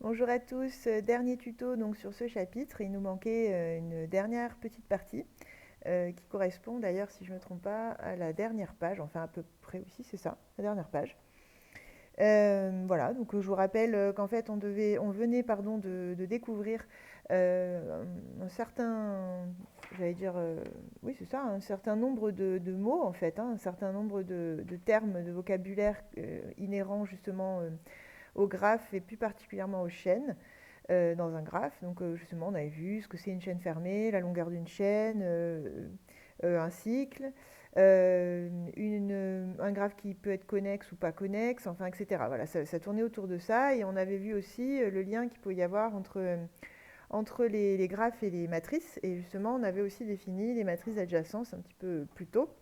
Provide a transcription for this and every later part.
Bonjour à tous, dernier tuto donc sur ce chapitre. Il nous manquait une dernière petite partie qui correspond d'ailleurs, si je ne me trompe pas, à la dernière page, enfin à peu près aussi, c'est ça, la dernière page. Voilà, donc je vous rappelle qu'en fait on venait pardon, de découvrir un certain, j'allais dire, oui c'est ça, un certain nombre de mots en fait, hein, un certain nombre de termes, de vocabulaire inhérents justement aux graphes et plus particulièrement aux chaînes dans un graphe. Donc justement, on avait vu ce que c'est une chaîne fermée, la longueur d'une chaîne, un cycle, un graphe qui peut être connexe ou pas connexe, enfin, etc. Voilà, ça tournait autour de ça. Et on avait vu aussi le lien qu'il peut y avoir entre les graphes et les matrices. Et justement, on avait aussi défini les matrices d'adjacence un petit peu plus tôt.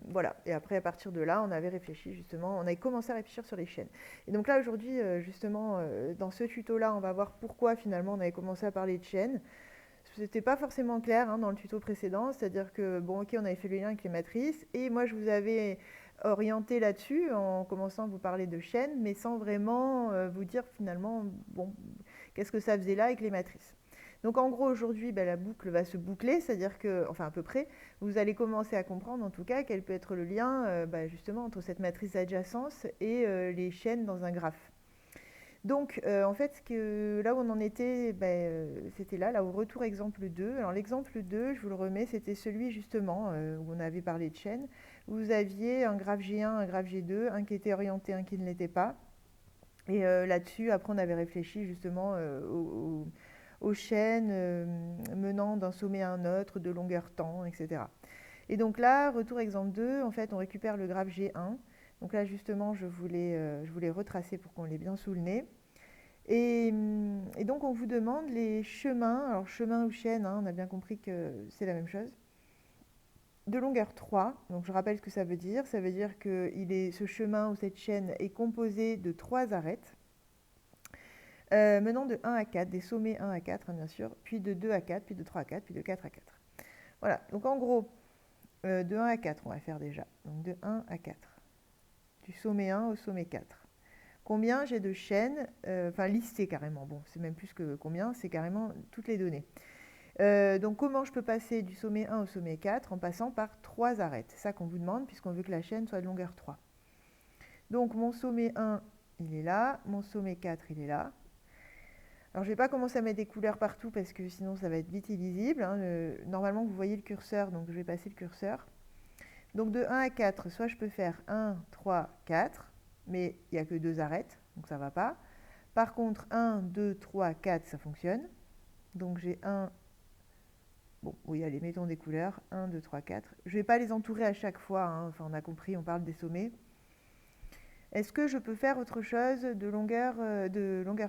Voilà, et après à partir de là, on avait réfléchi justement, on avait commencé à réfléchir sur les chaînes. Et donc là aujourd'hui, justement, dans ce tuto-là, on va voir pourquoi finalement on avait commencé à parler de chaînes. C'était pas forcément clair hein, dans le tuto précédent, c'est-à-dire que bon, ok, on avait fait le lien avec les matrices, et moi je vous avais orienté là-dessus en commençant à vous parler de chaînes, mais sans vraiment vous dire finalement, bon, qu'est-ce que ça faisait là avec les matrices. Donc en gros aujourd'hui la boucle va se boucler, c'est-à-dire que, enfin à peu près, vous allez commencer à comprendre en tout cas quel peut être le lien justement entre cette matrice d'adjacence et les chaînes dans un graphe. Donc en fait là où on en était, c'était là au retour exemple 2. Alors l'exemple 2, je vous le remets, c'était celui justement où on avait parlé de chaîne. Vous aviez un graphe G1, un graphe G2, un qui était orienté, un qui ne l'était pas. Et là-dessus, après, on avait réfléchi justement aux chaînes menant d'un sommet à un autre, de longueur temps, etc. Et donc là, retour exemple 2, en fait, on récupère le graphe G1. Donc là, justement, je voulais retracer pour qu'on l'ait bien sous le nez. Et donc, on vous demande les chemins, alors chemin ou chaîne, hein, on a bien compris que c'est la même chose, de longueur 3. Donc, je rappelle ce que ça veut dire. Ça veut dire que ce chemin ou cette chaîne est composé de 3 arêtes. Menant de 1 à 4, des sommets 1 à 4, hein, bien sûr, puis de 2 à 4, puis de 3 à 4, puis de 4 à 4. Voilà, donc en gros, de 1 à 4, on va faire déjà. Donc de 1 à 4, du sommet 1 au sommet 4. Combien j'ai de chaînes, enfin listées carrément, bon, c'est même plus que combien, c'est carrément toutes les données. Donc comment je peux passer du sommet 1 au sommet 4 en passant par 3 arêtes? C'est ça qu'on vous demande, puisqu'on veut que la chaîne soit de longueur 3. Donc mon sommet 1, il est là, mon sommet 4, il est là. Alors, je ne vais pas commencer à mettre des couleurs partout parce que sinon ça va être vite illisible, hein. Normalement, vous voyez le curseur, donc je vais passer le curseur. Donc, de 1 à 4, soit je peux faire 1, 3, 4, mais il n'y a que 2 arêtes, donc ça ne va pas. Par contre, 1, 2, 3, 4, ça fonctionne. Donc, j'ai 1, bon, oui, allez, mettons des couleurs. 1, 2, 3, 4. Je ne vais pas les entourer à chaque fois, hein. Enfin, on a compris, on parle des sommets. Est-ce que je peux faire autre chose de longueur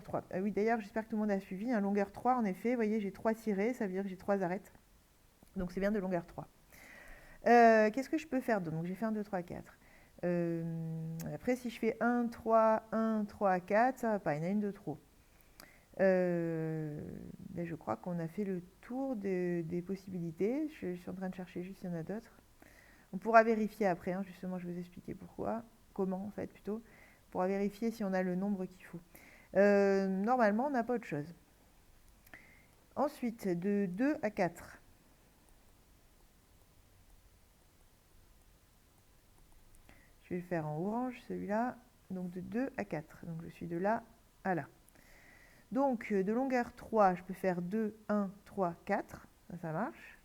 3? Ah oui, d'ailleurs, j'espère que tout le monde a suivi. Un longueur 3, en effet, vous voyez, j'ai 3 tirés, ça veut dire que j'ai 3 arêtes. Donc c'est bien de longueur 3. Qu'est-ce que je peux faire d'autre? Donc j'ai fait un 2 3 4. Après, si je fais 1, 3, 1, 3, 4, ça va pas, il y en a une de trop. Je crois qu'on a fait le tour des possibilités. Je suis en train de chercher juste s'il y en a d'autres. On pourra vérifier après, hein, justement, je vais vous expliquer pourquoi, comment en fait plutôt. On pourra vérifier si on a le nombre qu'il faut. Normalement, on n'a pas autre chose. Ensuite, de 2 à 4. Je vais le faire en orange, celui-là. Donc de 2 à 4. Donc je suis de là à là. Donc de longueur 3, je peux faire 2, 1, 3, 4. Ça marche.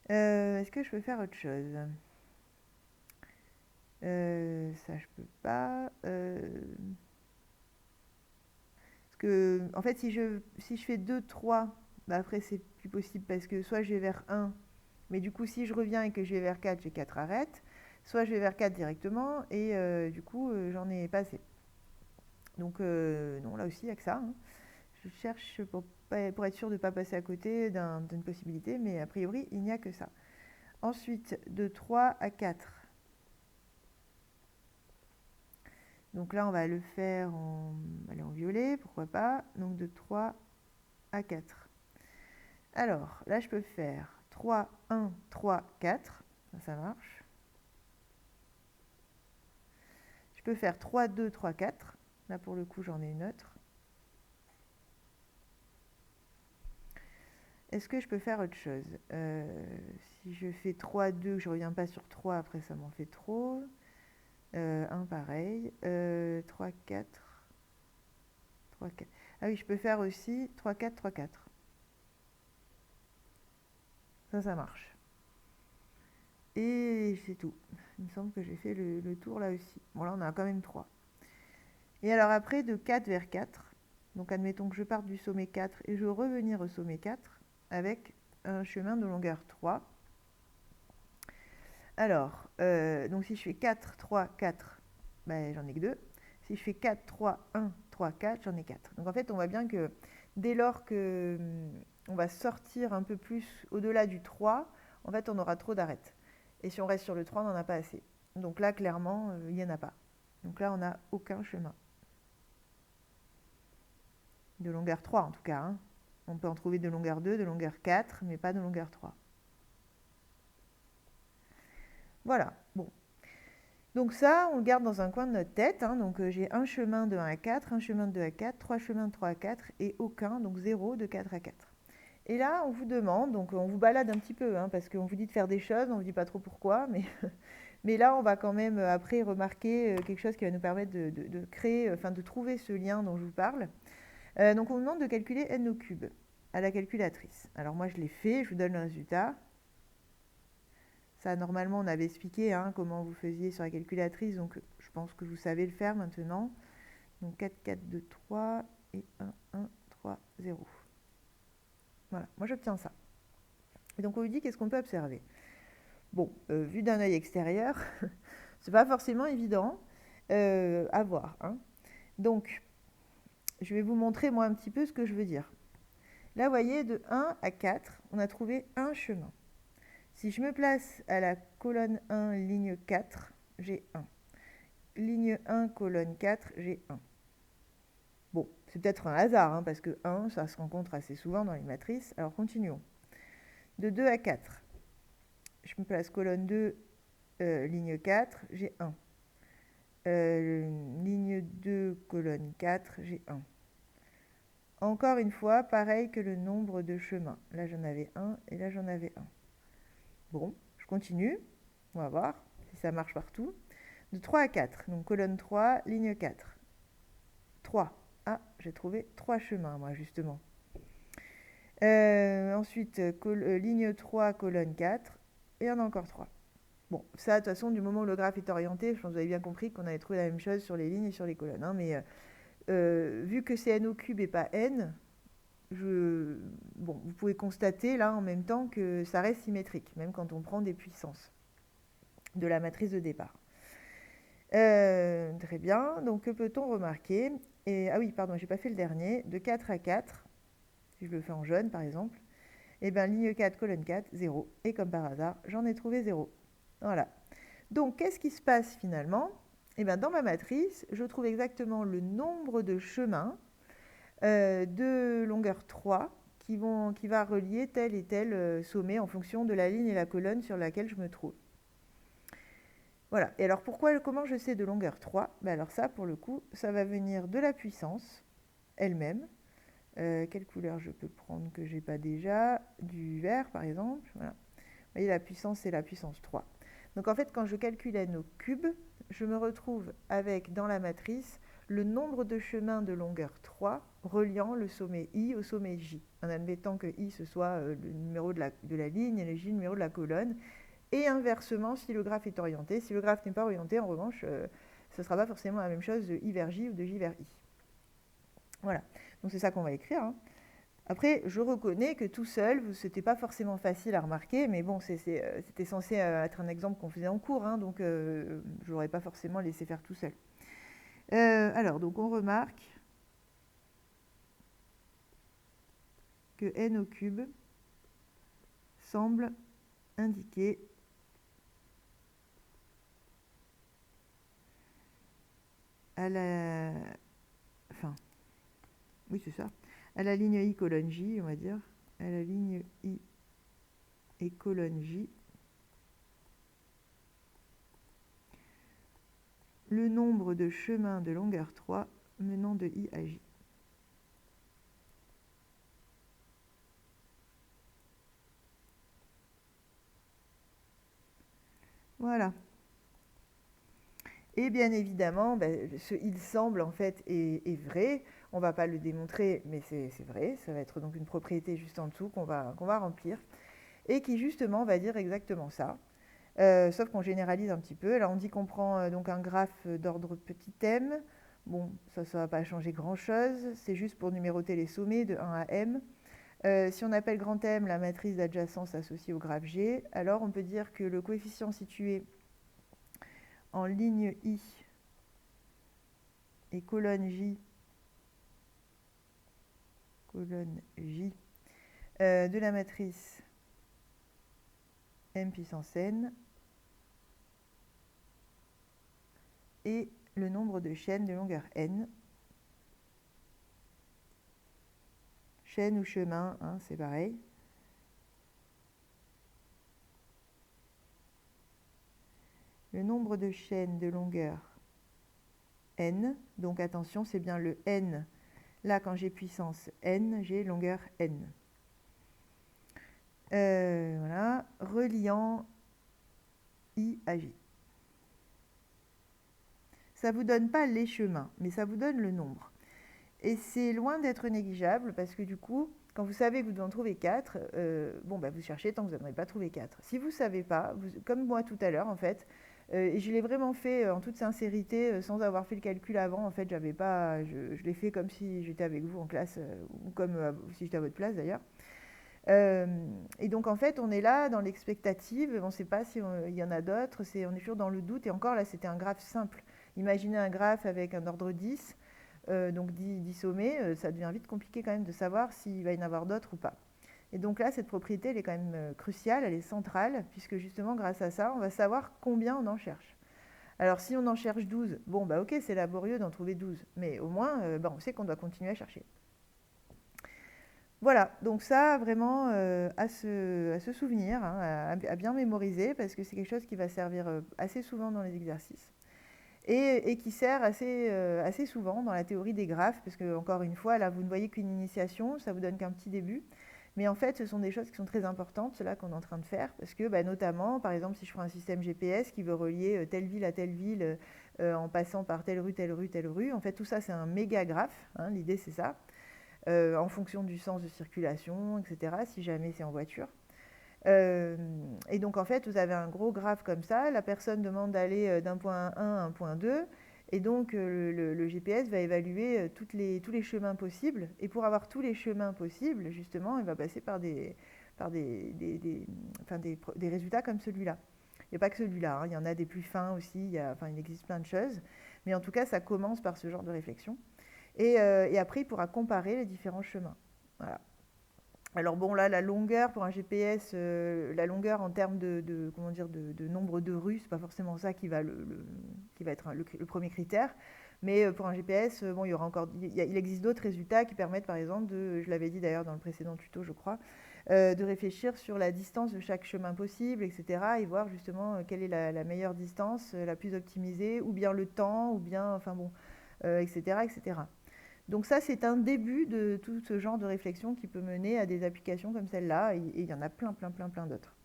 Est-ce que je peux faire autre chose? Ça, je peux pas. Parce que, en fait, si je fais 2, 3, après, c'est plus possible parce que soit je vais vers 1, mais du coup, si je reviens et que je vais vers 4, j'ai 4 arêtes. Soit je vais vers 4 directement et du coup, j'en ai pas assez. Donc, non, là aussi, il n'y a que ça, hein. Je cherche pour être sûr de ne pas passer à côté d'une possibilité, mais a priori, il n'y a que ça. Ensuite, de 3 à 4. Donc là, on va le faire en violet, pourquoi pas. Donc de 3 à 4. Alors, là, je peux faire 3, 1, 3, 4. Ça marche. peux faire 3, 2, 3, 4. Là, pour le coup, j'en ai une autre. Est-ce que je peux faire autre chose? Si je fais 3, 2, je ne reviens pas sur 3, après ça m'en fait trop. 1 pareil. 3, 4. 3, 4. Ah oui, je peux faire aussi 3, 4, 3, 4. Ça marche. Et c'est tout. Il me semble que j'ai fait le tour là aussi. Bon, là, on a quand même 3. Et alors après, de 4 vers 4, donc admettons que je parte du sommet 4 et je veux revenir au sommet 4 avec un chemin de longueur 3. Alors, donc si je fais 4, 3, 4, ben, j'en ai que 2. Si je fais 4, 3, 1, 3, 4, j'en ai 4. Donc en fait, on voit bien que dès lors que on va sortir un peu plus au-delà du 3, en fait, on aura trop d'arêtes. Et si on reste sur le 3, on n'en a pas assez. Donc là, clairement, il n'y en a pas. Donc là, on n'a aucun chemin. De longueur 3 en tout cas. Hein. On peut en trouver de longueur 2, de longueur 4, mais pas de longueur 3. Voilà, bon. Donc ça, on le garde dans un coin de notre tête. Hein. Donc j'ai un chemin de 1 à 4, un chemin de 2 à 4, 3 chemins de 3 à 4 et aucun, donc 0 de 4 à 4. Et là, on vous demande, donc on vous balade un petit peu, hein, parce qu'on vous dit de faire des choses, on ne vous dit pas trop pourquoi, mais là, on va quand même après remarquer quelque chose qui va nous permettre de créer, enfin de trouver ce lien dont je vous parle. Donc on vous demande de calculer n au cube à la calculatrice. Alors moi, je l'ai fait, je vous donne le résultat. Ça, normalement, on avait expliqué hein, comment vous faisiez sur la calculatrice, donc je pense que vous savez le faire maintenant. Donc 4, 4, 2, 3 et 1, 1, 3, 0. Voilà, moi j'obtiens ça. Et donc on lui dit qu'est-ce qu'on peut observer. Bon, vu d'un œil extérieur, c'est pas forcément évident à voir. Hein. Donc, je vais vous montrer moi un petit peu ce que je veux dire. Là, vous voyez, de 1 à 4, on a trouvé un chemin. Si je me place à la colonne 1, ligne 4, j'ai 1. Ligne 1, colonne 4, j'ai 1. Bon, c'est peut-être un hasard, hein, parce que 1, ça se rencontre assez souvent dans les matrices. Alors, continuons. De 2 à 4, je me place colonne 2, ligne 4, j'ai 1. Ligne 2, colonne 4, j'ai 1. Encore une fois, pareil que le nombre de chemins. Là, j'en avais 1 et là, j'en avais 1. Bon, je continue. On va voir si ça marche partout. De 3 à 4, donc colonne 3, ligne 4. 3. Ah, j'ai trouvé 3 chemins, moi, justement. Ensuite, ligne 3, colonne 4. Et on a encore 3. Bon, ça, de toute façon, du moment où le graphe est orienté, je pense que vous avez bien compris qu'on allait trouver la même chose sur les lignes et sur les colonnes. Hein, mais vu que c'est n au cube et pas n, bon, vous pouvez constater là en même temps que ça reste symétrique, même quand on prend des puissances de la matrice de départ. Très bien, donc que peut-on remarquer? Ah oui, pardon, j'ai pas fait le dernier. De 4 à 4, si je le fais en jaune par exemple, et bien ligne 4, colonne 4, 0. Et comme par hasard, j'en ai trouvé 0. Voilà. Donc, qu'est-ce qui se passe finalement? Eh bien, dans ma matrice, je trouve exactement le nombre de chemins de longueur 3 qui va relier tel et tel sommet en fonction de la ligne et la colonne sur laquelle je me trouve. Voilà. Et alors, comment je sais de longueur 3? Ben alors ça, pour le coup, ça va venir de la puissance elle-même. Quelle couleur je peux prendre que je n'ai pas déjà? Du vert, par exemple. Voilà. Vous voyez, la puissance, c'est la puissance 3. Donc, en fait, quand je calcule n au cube, je me retrouve avec, dans la matrice, le nombre de chemins de longueur 3 reliant le sommet I au sommet J, en admettant que I, ce soit le numéro de la ligne et le J, le numéro de la colonne. Et inversement, si le graphe est orienté. Si le graphe n'est pas orienté, en revanche, ce ne sera pas forcément la même chose de I vers J ou de J vers I. Voilà, donc c'est ça qu'on va écrire. Hein. Après, je reconnais que tout seul, ce n'était pas forcément facile à remarquer, mais bon, c'était censé être un exemple qu'on faisait en cours, hein, donc je n'aurais pas forcément laissé faire tout seul. Alors, donc on remarque que n au cube semble indiquer à la... Enfin, oui, c'est ça. À la ligne I colonne J, on va dire. À la ligne I et colonne J. le nombre de chemins de longueur 3 menant de I à J. Voilà. Et bien évidemment, ce il semble en fait est vrai. On ne va pas le démontrer, mais c'est vrai. Ça va être donc une propriété juste en dessous qu'on va remplir et qui justement va dire exactement ça. Sauf qu'on généralise un petit peu. Là, on dit qu'on prend donc un graphe d'ordre petit m. Bon, ça ne va pas changer grand-chose. C'est juste pour numéroter les sommets de 1 à m. Si on appelle grand M la matrice d'adjacence associée au graphe G, alors on peut dire que le coefficient situé en ligne I et colonne J de la matrice m puissance n et le nombre de chaînes de longueur n. Chaîne ou chemin, hein, c'est pareil. Le nombre de chaînes de longueur n, donc attention, c'est bien le n. Là, quand j'ai puissance n, j'ai longueur n. Voilà, reliant I à J. Ça ne vous donne pas les chemins, mais ça vous donne le nombre. Et c'est loin d'être négligeable parce que du coup, quand vous savez que vous devez en trouver 4, vous cherchez tant que vous n'en avez pas trouvé 4. Si vous ne savez pas, comme moi tout à l'heure en fait, et je l'ai vraiment fait en toute sincérité, sans avoir fait le calcul avant, en fait, j'avais pas, je l'ai fait comme si j'étais avec vous en classe, ou comme si j'étais à votre place d'ailleurs. Et donc en fait, on est là dans l'expectative, on ne sait pas s'il y en a d'autres, on est toujours dans le doute, et encore là, c'était un graphe simple. Imaginez un graphe avec un ordre 10, donc 10 sommets, ça devient vite compliqué quand même de savoir s'il va y en avoir d'autres ou pas. Et donc là, cette propriété, elle est quand même cruciale, elle est centrale, puisque justement, grâce à ça, on va savoir combien on en cherche. Alors si on en cherche 12, bon, ok, c'est laborieux d'en trouver 12, mais au moins, on sait qu'on doit continuer à chercher. Voilà, donc ça, vraiment, à se souvenir, hein, à bien mémoriser, parce que c'est quelque chose qui va servir assez souvent dans les exercices. Et qui sert assez souvent dans la théorie des graphes, parce que, encore une fois, là, vous ne voyez qu'une initiation, ça vous donne qu'un petit début. Mais en fait, ce sont des choses qui sont très importantes, cela qu'on est en train de faire, parce que notamment, par exemple, si je prends un système GPS qui veut relier telle ville à telle ville en passant par telle rue, telle rue, telle rue, en fait, tout ça, c'est un méga graphe, hein, l'idée, c'est ça, en fonction du sens de circulation, etc., si jamais c'est en voiture. Et donc, en fait, vous avez un gros graphe comme ça. La personne demande d'aller d'un point 1 à un point 2. Et donc, le GPS va évaluer tous les chemins possibles. Et pour avoir tous les chemins possibles, justement, il va passer par des résultats comme celui-là. Il n'y a pas que celui-là, hein. Il y en a des plus fins aussi. Il existe plein de choses. Mais en tout cas, ça commence par ce genre de réflexion. Et après, il pourra comparer les différents chemins. Voilà. Alors bon, là, la longueur pour un GPS, la longueur en termes de nombre de rues, c'est pas forcément ça qui va être le premier critère. Mais pour un GPS, il y aura encore, il existe d'autres résultats qui permettent, par exemple, je l'avais dit d'ailleurs dans le précédent tuto, je crois, de réfléchir sur la distance de chaque chemin possible, etc. Et voir justement quelle est la meilleure distance, la plus optimisée, ou bien le temps, ou bien, etc., etc. Donc ça, c'est un début de tout ce genre de réflexion qui peut mener à des applications comme celle-là, et il y en a plein d'autres.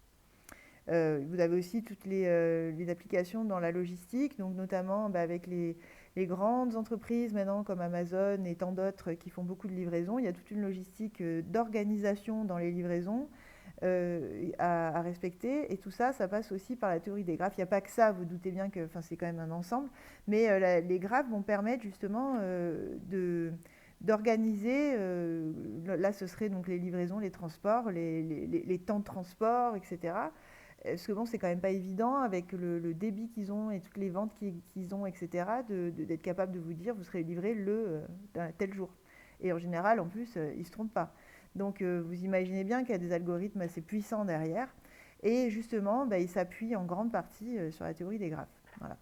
Vous avez aussi toutes les applications dans la logistique, donc notamment avec les grandes entreprises maintenant comme Amazon et tant d'autres qui font beaucoup de livraisons. Il y a toute une logistique d'organisation dans les livraisons à respecter, et tout ça, ça passe aussi par la théorie des graphes. Il n'y a pas que ça, vous doutez bien que c'est quand même un ensemble, mais les graphes vont permettre justement d'organiser, là ce serait donc les livraisons, les transports, les temps de transport, etc. Parce que bon, c'est quand même pas évident avec le débit qu'ils ont et toutes les ventes qu'ils ont, etc., d'être capable de vous dire vous serez livré tel jour. Et en général, en plus, ils ne se trompent pas. Donc vous imaginez bien qu'il y a des algorithmes assez puissants derrière. Et justement, ils s'appuient en grande partie sur la théorie des graphes. Voilà.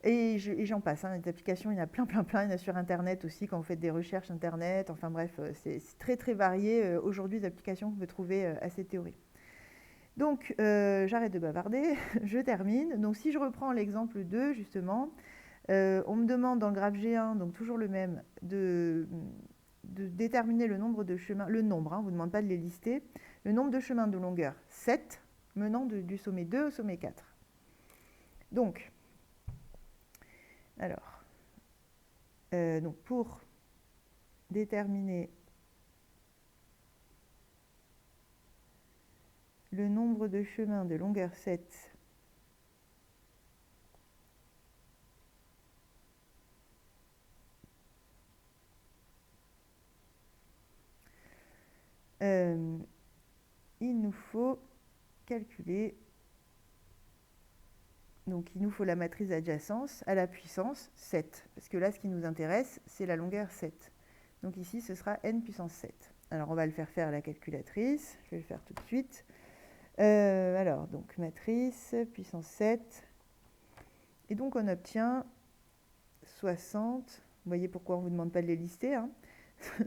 Et j'en passe, hein, les applications, il y en a plein. Il y en a sur Internet aussi, quand vous faites des recherches Internet. Enfin bref, c'est très très varié aujourd'hui les applications que vous pouvez trouver à cette théorie. Donc, j'arrête de bavarder, je termine. Donc, si je reprends l'exemple 2, justement, on me demande dans le graphe G1, donc toujours le même, de déterminer le nombre de chemins, le nombre, hein, on ne vous demande pas de les lister, le nombre de chemins de longueur 7 menant du sommet 2 au sommet 4. Donc, alors, donc pour déterminer le nombre de chemins de longueur 7 il nous faut calculer, donc il nous faut la matrice d'adjacence à la puissance 7, parce que là ce qui nous intéresse c'est la longueur 7. Donc ici ce sera n puissance 7. Alors on va le faire à la calculatrice, je vais le faire tout de suite. Alors donc matrice puissance 7, et donc on obtient 60, vous voyez pourquoi on ne vous demande pas de les lister, hein.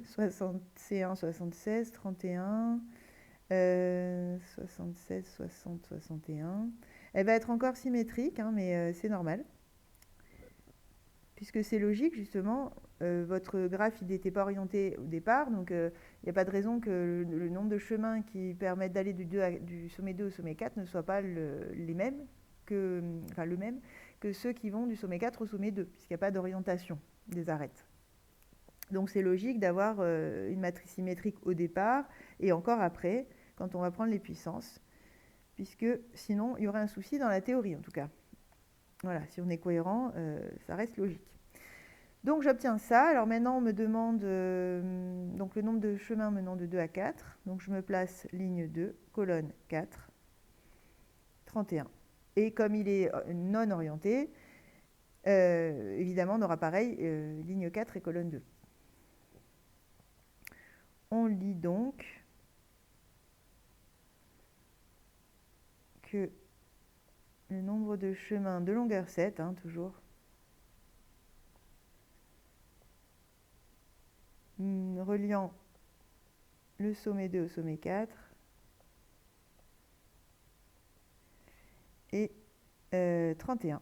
61, 76, 31, 76, 60, 61. Elle va être encore symétrique, hein, mais c'est normal. Puisque c'est logique, justement, votre graphe il n'était pas orienté au départ, donc il n'y a pas de raison que le nombre de chemins qui permettent d'aller du sommet 2 au sommet 4 ne soit pas le même que ceux qui vont du sommet 4 au sommet 2, puisqu'il n'y a pas d'orientation des arêtes. Donc c'est logique d'avoir une matrice symétrique au départ et encore après, quand on va prendre les puissances, puisque sinon il y aurait un souci dans la théorie en tout cas. Voilà, si on est cohérent, ça reste logique. Donc j'obtiens ça. Alors maintenant on me demande donc le nombre de chemins menant de 2 à 4. Donc je me place ligne 2, colonne 4, 31. Et comme il est non orienté, évidemment on aura pareil, ligne 4 et colonne 2. On lit donc que le nombre de chemins de longueur 7, hein, toujours, reliant le sommet 2 au sommet 4 et 31.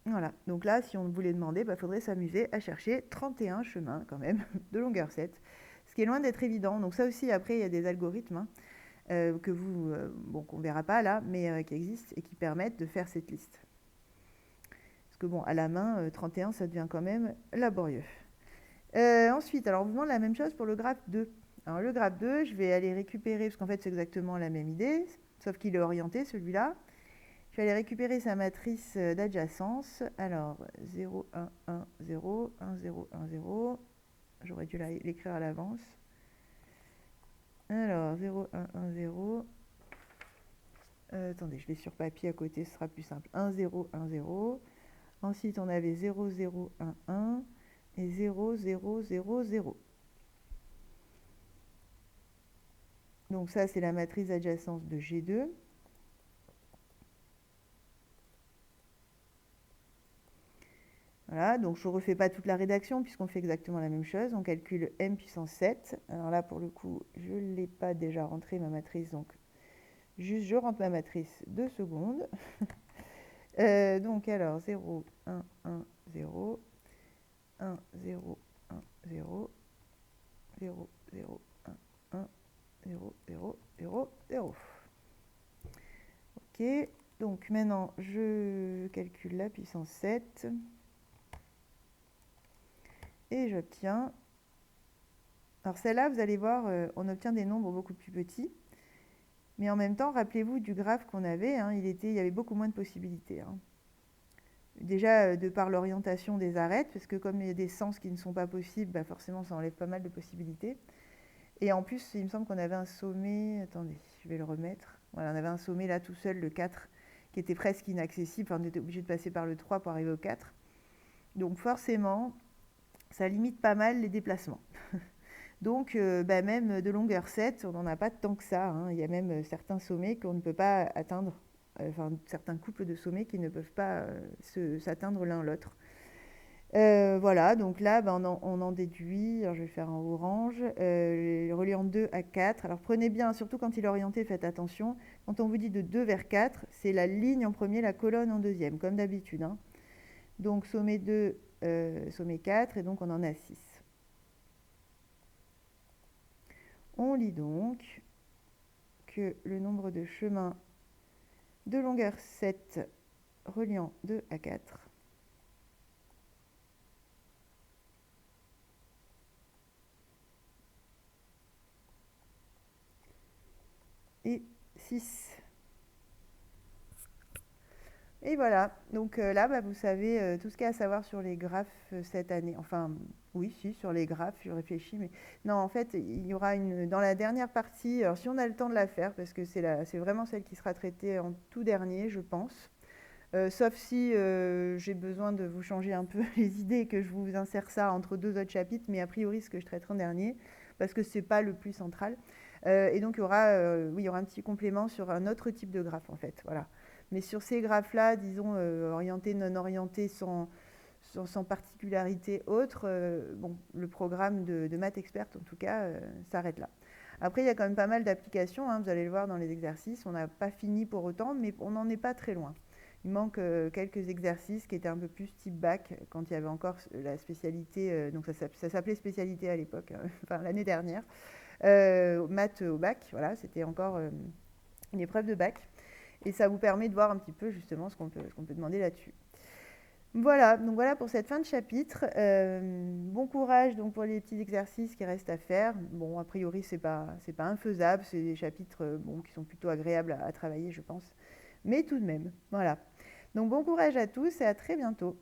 Voilà, donc là, si on voulait demander, il faudrait s'amuser à chercher 31 chemins quand même de longueur 7, ce qui est loin d'être évident. Donc ça aussi, après, il y a des algorithmes, hein, que qu'on ne verra pas là, mais qui existent et qui permettent de faire cette liste. Parce que bon, à la main, 31, ça devient quand même laborieux. Ensuite, alors on vous demande la même chose pour le graphe 2. Alors le graphe 2, je vais aller récupérer, parce qu'en fait c'est exactement la même idée, sauf qu'il est orienté celui-là. Je vais aller récupérer sa matrice d'adjacence. Alors 0, 1, 1, 0, 1, 0, 1, 0. J'aurais dû l'écrire à l'avance. Alors 0, 1, 1, 0. Attendez, je l'ai sur papier à côté, ce sera plus simple. 1, 0, 1, 0. Ensuite, on avait 0, 0, 1, 1 et 0, 0, 0, 0. Donc ça, c'est la matrice d'adjacence de G2. Voilà, donc je ne refais pas toute la rédaction puisqu'on fait exactement la même chose. On calcule m puissance 7. Alors là, pour le coup, je ne l'ai pas déjà rentré ma matrice, donc juste je rentre ma matrice 2 secondes. Donc alors 0, 1, 1, 0, 1, 0, 1, 0, 0, 0, 1, 1, 0, 0, 0, 0. Ok, donc maintenant je calcule la puissance 7 et j'obtiens. Alors celle-là, vous allez voir, on obtient des nombres beaucoup plus petits. Mais en même temps, rappelez-vous du graphe qu'on avait, hein, il y avait beaucoup moins de possibilités, hein. Déjà, de par l'orientation des arêtes, parce que comme il y a des sens qui ne sont pas possibles, forcément, ça enlève pas mal de possibilités. Et en plus, il me semble qu'on avait un sommet, attendez, je vais le remettre. Voilà, on avait un sommet là tout seul, le 4, qui était presque inaccessible. Enfin, on était obligé de passer par le 3 pour arriver au 4. Donc forcément, ça limite pas mal les déplacements. Donc, même de longueur 7, on n'en a pas tant que ça, hein. Il y a même certains sommets qu'on ne peut pas atteindre, enfin certains couples de sommets qui ne peuvent pas s'atteindre l'un l'autre. Voilà, donc là, on en déduit, alors je vais faire en orange, reliant 2 à 4. Alors prenez bien, surtout quand il est orienté, faites attention, Quand on vous dit de 2 vers 4, c'est la ligne en premier, la colonne en deuxième, comme d'habitude, hein. Donc sommet 2, sommet 4, et donc on en a 6. On lit donc que le nombre de chemins de longueur 7 reliant 2 à 4 et 6. Et voilà, donc là, bah, vous savez tout ce qu'il y a à savoir sur les graphes cette année. Enfin, oui, si, sur les graphes, je réfléchis, mais non, en fait, il y aura dans la dernière partie, alors si on a le temps de la faire, parce que c'est vraiment celle qui sera traitée en tout dernier, je pense. Sauf si j'ai besoin de vous changer un peu les idées et que je vous insère ça entre deux autres chapitres, mais a priori, ce que je traiterai en dernier, parce que c'est pas le plus central. Et donc, oui, il y aura un petit complément sur un autre type de graphe, en fait. Voilà. Mais sur ces graphes-là, disons, orientés, non orientés, sans particularité autre, bon, le programme de Math Expert, en tout cas, s'arrête là. Après, il y a quand même pas mal d'applications, hein, vous allez le voir dans les exercices. On n'a pas fini pour autant, mais on n'en est pas très loin. Il manque quelques exercices qui étaient un peu plus type bac, quand il y avait encore la spécialité, donc ça s'appelait spécialité à l'époque, enfin l'année dernière. Maths au bac, voilà, c'était encore une épreuve de bac. Et ça vous permet de voir un petit peu justement ce qu'on peut demander là-dessus. Voilà, donc voilà pour cette fin de chapitre. Bon courage donc pour les petits exercices qui restent à faire. Bon, a priori, c'est pas infaisable, c'est des chapitres bon, qui sont plutôt agréables à travailler, je pense. Mais tout de même, voilà. Donc bon courage à tous et à très bientôt.